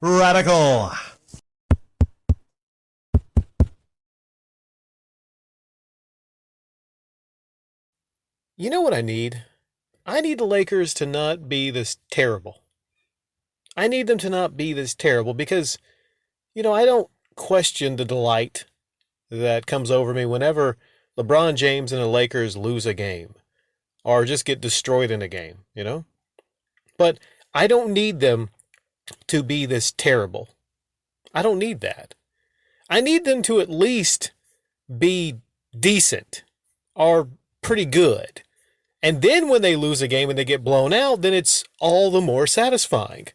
Radical. You know what I need? I need the Lakers to not be this terrible. I need them to not be this terrible because, I don't question the delight that comes over me whenever LeBron James and the Lakers lose a game or just get destroyed in a game. But I don't need them to be this terrible. I don't need that. I need them to at least be decent or pretty good. And then when they lose a game and they get blown out, then it's all the more satisfying.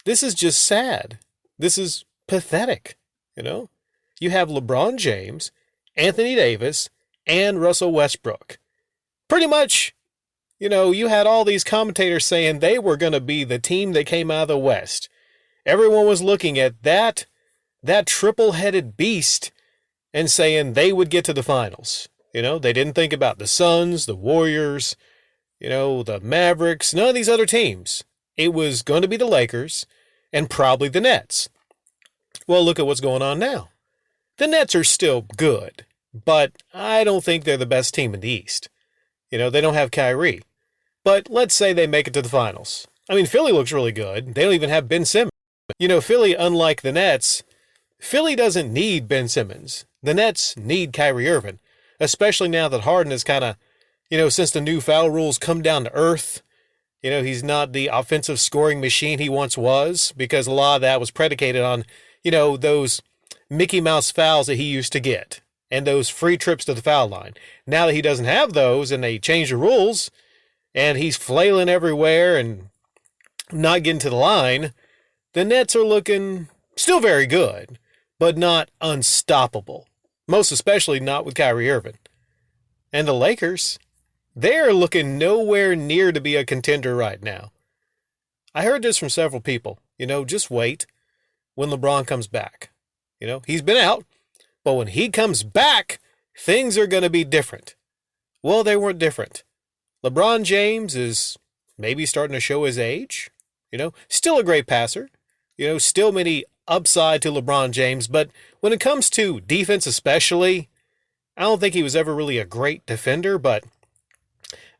This is just sad. This is pathetic. You have LeBron James, Anthony Davis, and Russell Westbrook. Pretty much, you had all these commentators saying they were going to be the team that came out of the West. Everyone was looking at that triple-headed beast and saying they would get to the finals. They didn't think about the Suns, the Warriors, the Mavericks, none of these other teams. It was going to be the Lakers and probably the Nets. Well, look at what's going on now. The Nets are still good, but I don't think they're the best team in the East. They don't have Kyrie. But let's say they make it to the finals. I mean, Philly looks really good. They don't even have Ben Simmons. Philly, unlike the Nets, Philly doesn't need Ben Simmons. The Nets need Kyrie Irving, especially now that Harden is kind of, since the new foul rules come down to earth. He's not the offensive scoring machine he once was because a lot of that was predicated on, those Mickey Mouse fouls that he used to get and those free trips to the foul line. Now that he doesn't have those and they changed the rules and he's flailing everywhere and not getting to the line, the Nets are looking still very good, but not unstoppable. Most especially not with Kyrie Irving. And the Lakers, they're looking nowhere near to be a contender right now. I heard this from several people. Just wait when LeBron comes back. He's been out, but when he comes back, things are going to be different. Well, they weren't different. LeBron James is maybe starting to show his age. Still a great passer. Still many upside to LeBron James, but when it comes to defense especially, I don't think he was ever really a great defender, but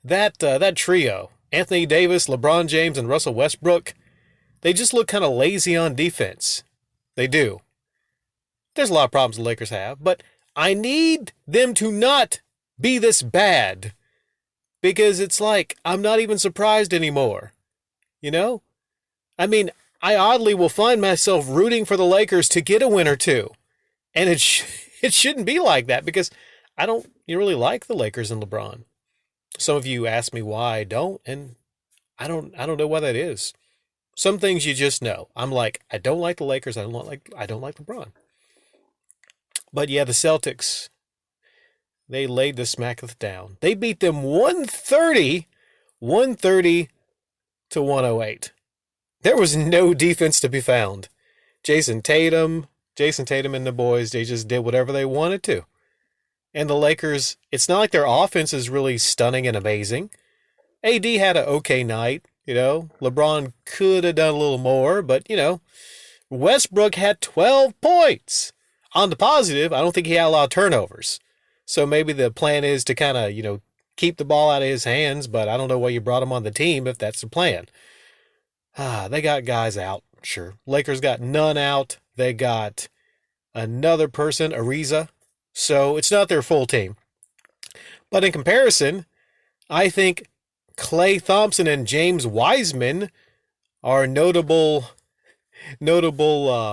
that trio, Anthony Davis, LeBron James, and Russell Westbrook, they just look kind of lazy on defense. They do. There's a lot of problems the Lakers have, but I need them to not be this bad because it's like I'm not even surprised anymore. I mean, I oddly will find myself rooting for the Lakers to get a win or two. And it shouldn't be like that because I don't really like the Lakers and LeBron. Some of you ask me why I don't, and I don't know why that is. Some things you just know. I'm like, I don't like the Lakers, I don't like LeBron. But yeah, the Celtics, they laid the smacketh down. They beat them 130 to 108. There was no defense to be found. Jason Tatum and the boys, they just did whatever they wanted to. And the Lakers, it's not like their offense is really stunning and amazing. AD had an okay night, LeBron could have done a little more, but, Westbrook had 12 points. On the positive, I don't think he had a lot of turnovers. So maybe the plan is to kind of, keep the ball out of his hands, but I don't know why you brought him on the team if that's the plan. They got guys out, sure. Lakers got none out. They got another person, Ariza. So it's not their full team. But in comparison, I think Klay Thompson and James Wiseman are notable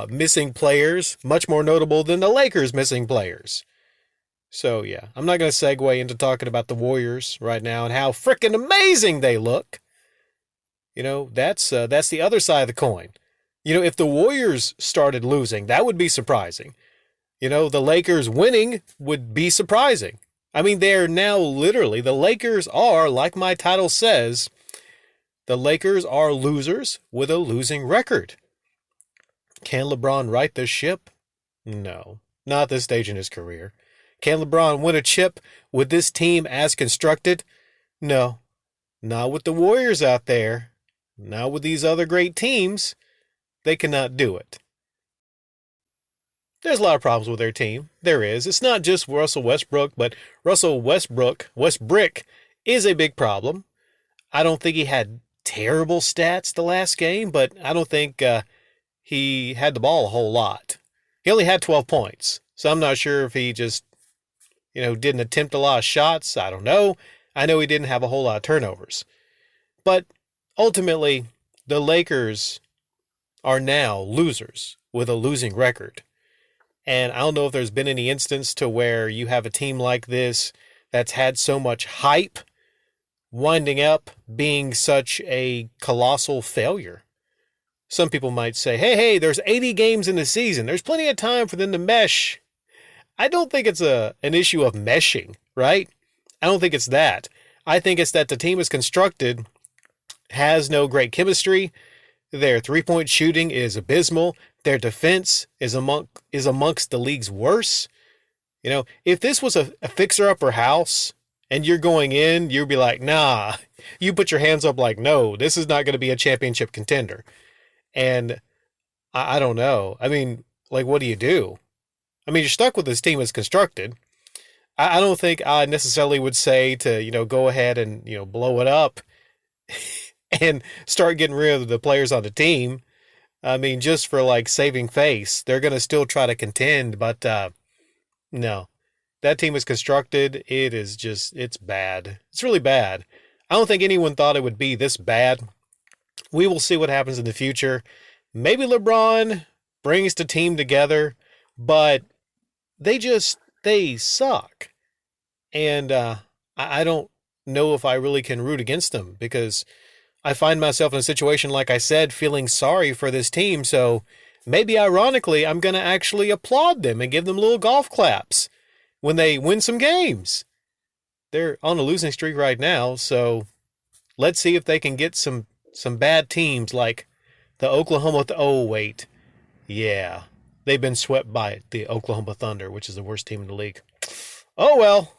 missing players, much more notable than the Lakers' missing players. So yeah, I'm not going to segue into talking about the Warriors right now and how freaking amazing they look. That's the other side of the coin. If the Warriors started losing, that would be surprising. The Lakers winning would be surprising. I mean, they're now literally, the Lakers are, like my title says, the Lakers are losers with a losing record. Can LeBron right this ship? No, not at this stage in his career. Can LeBron win a chip with this team as constructed? No, not with the Warriors out there. Not with these other great teams. They cannot do it. There's a lot of problems with their team. There is. It's not just Russell Westbrook, but Westbrook is a big problem. I don't think he had terrible stats the last game, but I don't think he had the ball a whole lot. He only had 12 points, so I'm not sure if he just, didn't attempt a lot of shots. I don't know. I know he didn't have a whole lot of turnovers. But ultimately, the Lakers are now losers with a losing record. And I don't know if there's been any instance to where you have a team like this that's had so much hype winding up being such a colossal failure. Some people might say, hey, there's 80 games in the season. There's plenty of time for them to mesh. I don't think it's an issue of meshing, right? I don't think it's that. I think it's that the team is constructed, has no great chemistry. Their three-point shooting is abysmal. Their defense is amongst the league's worst. If this was a fixer-upper house and you're going in, you'd be like, nah. You put your hands up like, no, this is not going to be a championship contender. And I don't know. I mean, like, what do you do? I mean, you're stuck with this team as constructed. I don't think I necessarily would say to, go ahead and, blow it up and start getting rid of the players on the team. I mean, just for like saving face, they're going to still try to contend, but no. That team is constructed. It's bad. It's really bad. I don't think anyone thought it would be this bad. We will see what happens in the future. Maybe LeBron brings the team together, but they suck. And I don't know if I really can root against them because I find myself in a situation, like I said, feeling sorry for this team. So maybe ironically, I'm going to actually applaud them and give them little golf claps when they win some games. They're on a losing streak right now, so let's see if they can get some bad teams like the Oklahoma. Oh, wait. Yeah. They've been swept by the Oklahoma Thunder, which is the worst team in the league. Oh, well.